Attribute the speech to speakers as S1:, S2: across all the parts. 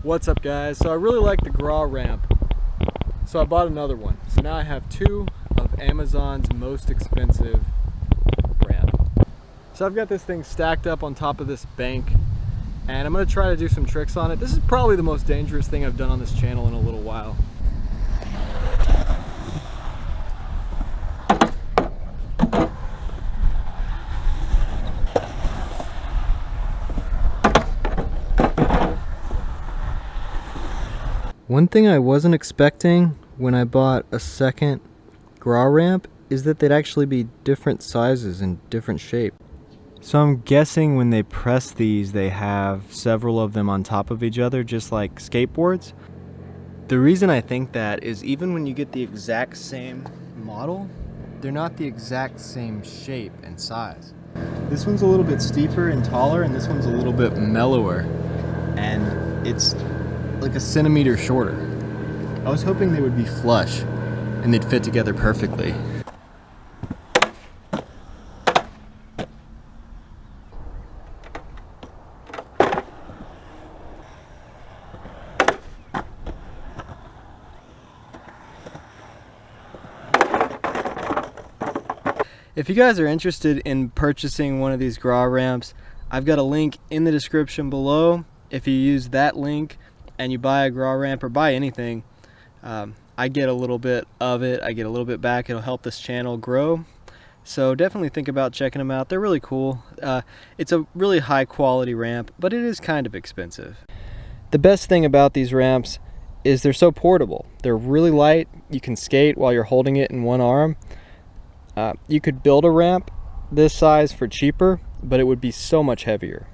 S1: What's up, guys? So I really like the Gra ramp, so I bought another one. So now I have two of Amazon's most expensive ramp. So I've got this thing stacked up on top of this bank, and I'm going to try to do some tricks on it. This is probably the most dangerous thing I've done on this channel in a little while. One thing I wasn't expecting when I bought a second Gra ramp is that they'd actually be different sizes and different shape. So I'm guessing when they press these, they have several of them on top of each other, just like skateboards. The reason I think that is even when you get the exact same model, they're not the exact same shape and size. This one's a little bit steeper and taller, and this one's a little bit mellower, and it's like a centimeter shorter. I was hoping they would be flush and they'd fit together perfectly. If you guys are interested in purchasing one of these Gra ramps, I've got a link in the description below. If you use that link and you buy a Gra ramp or buy anything, I get a little bit of it. I get a little bit back. It'll help this channel grow. So definitely think about checking them out. They're really cool. It's a really high quality ramp, but it is kind of expensive. The best thing about these ramps is they're so portable. They're really light. You can skate while you're holding it in one arm. You could build a ramp this size for cheaper, but it would be so much heavier.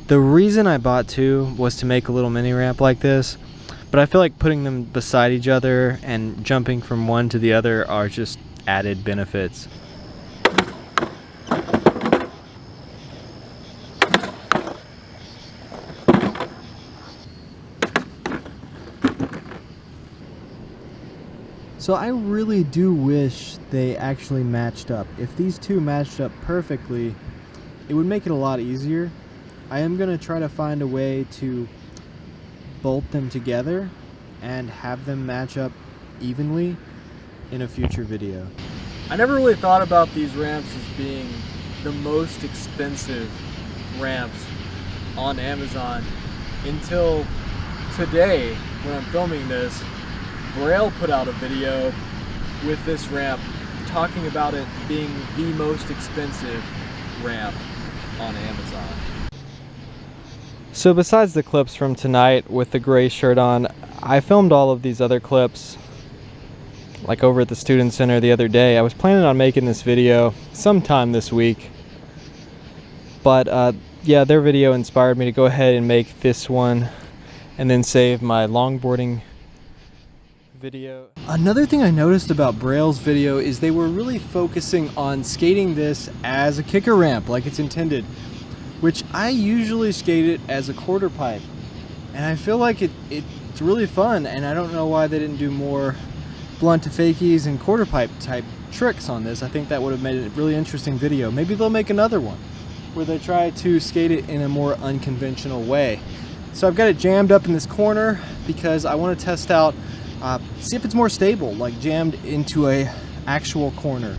S1: The reason I bought two was to make a little mini ramp like this, but I feel like putting them beside each other and jumping from one to the other are just added benefits. So I really do wish they actually matched up. If these two matched up perfectly, it would make it a lot easier. I am going to try to find a way to bolt them together and have them match up evenly in a future video. I never really thought about these ramps as being the most expensive ramps on Amazon until today when I'm filming this. Braille put out a video with this ramp talking about it being the most expensive ramp on Amazon. So besides the clips from tonight with the gray shirt on, I filmed all of these other clips like over at the student center the other day. I was planning on making this video sometime this week, but yeah, their video inspired me to go ahead and make this one and then save my longboarding video. Another thing I noticed about Braille's video is they were really focusing on skating this as a kicker ramp like it's intended, which I usually skate it as a quarter pipe, and I feel like it's really fun, and I don't know why they didn't do more blunt to fakies and quarter pipe type tricks on this. I think that would have made it a really interesting video. Maybe they'll make another one where they try to skate it in a more unconventional way. So I've got it jammed up in this corner because I want to test out, see if it's more stable, like jammed into a actual corner.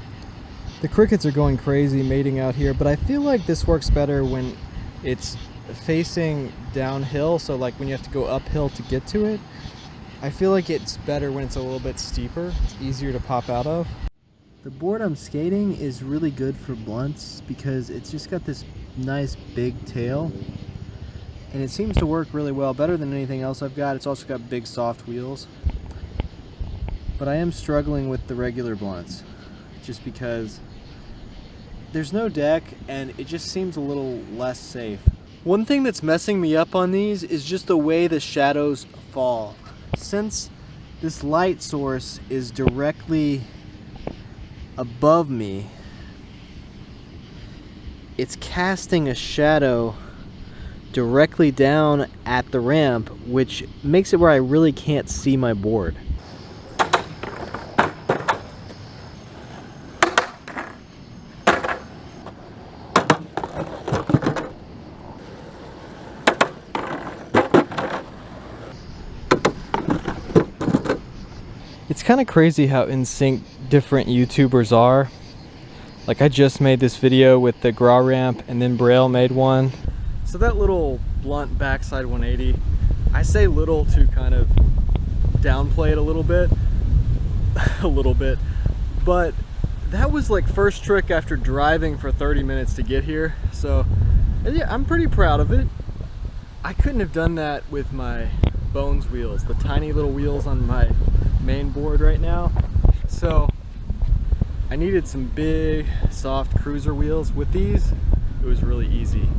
S1: The crickets are going crazy mating out here, but I feel like this works better when it's facing downhill, so like when you have to go uphill to get to it. I feel like it's better when it's a little bit steeper. It's easier to pop out of. The board I'm skating is really good for blunts because it's just got this nice big tail, and it seems to work really well, better than anything else I've got. It's also got big soft wheels, but I am struggling with the regular blunts just because there's no deck and it just seems a little less safe. One thing that's messing me up on these is just the way the shadows fall. Since this light source is directly above me, it's casting a shadow directly down at the ramp, which makes it where I really can't see my board. It's kind of crazy how in sync different YouTubers are. Like, I just made this video with the Gra ramp, and then Braille made one. So that little blunt backside 180, I say little to kind of downplay it a little bit. But that was like first trick after driving for 30 minutes to get here. So yeah, I'm pretty proud of it. I couldn't have done that with my Bones wheels, the tiny little wheels on my main board right now. So I needed some big soft cruiser wheels. With these, it was really easy.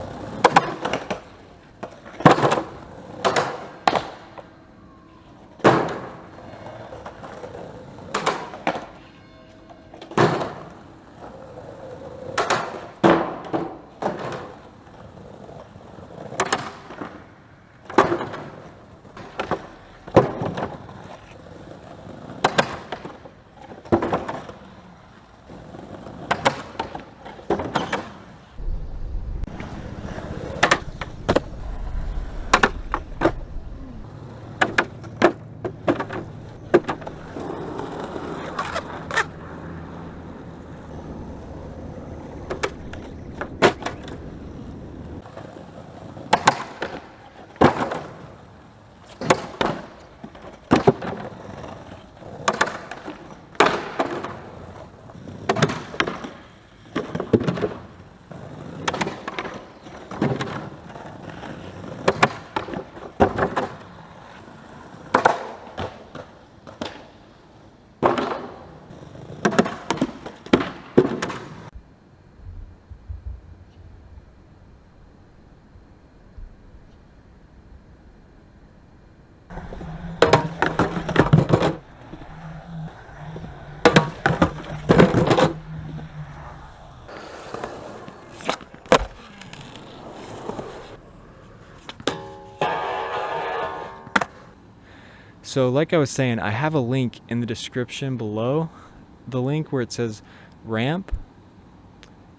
S1: So like I was saying, I have a link in the description below, the link where it says ramp.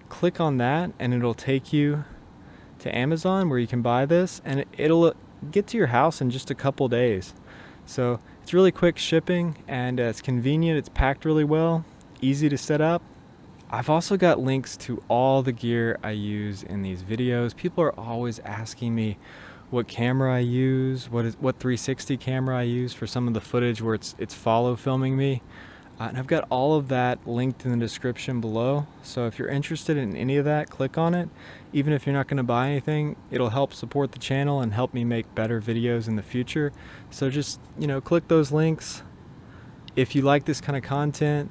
S1: Click on that and it'll take you to Amazon where you can buy this, and it'll get to your house in just a couple days. So it's really quick shipping, and it's convenient. It's packed really well, easy to set up. I've also got links to all the gear I use in these videos. People are always asking me what camera I use, what 360 camera I use for some of the footage where it's follow filming me. And I've got all of that linked in the description below. So if you're interested in any of that, click on it. Even if you're not going to buy anything, it'll help support the channel and help me make better videos in the future. So just, click those links. If you like this kind of content,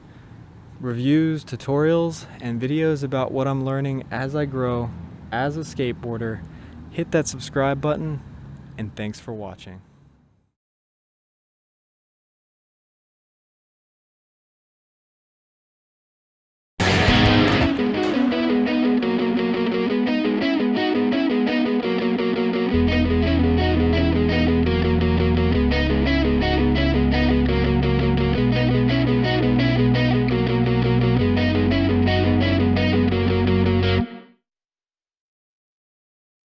S1: reviews, tutorials, and videos about what I'm learning as I grow as a skateboarder, hit that subscribe button, and thanks for watching.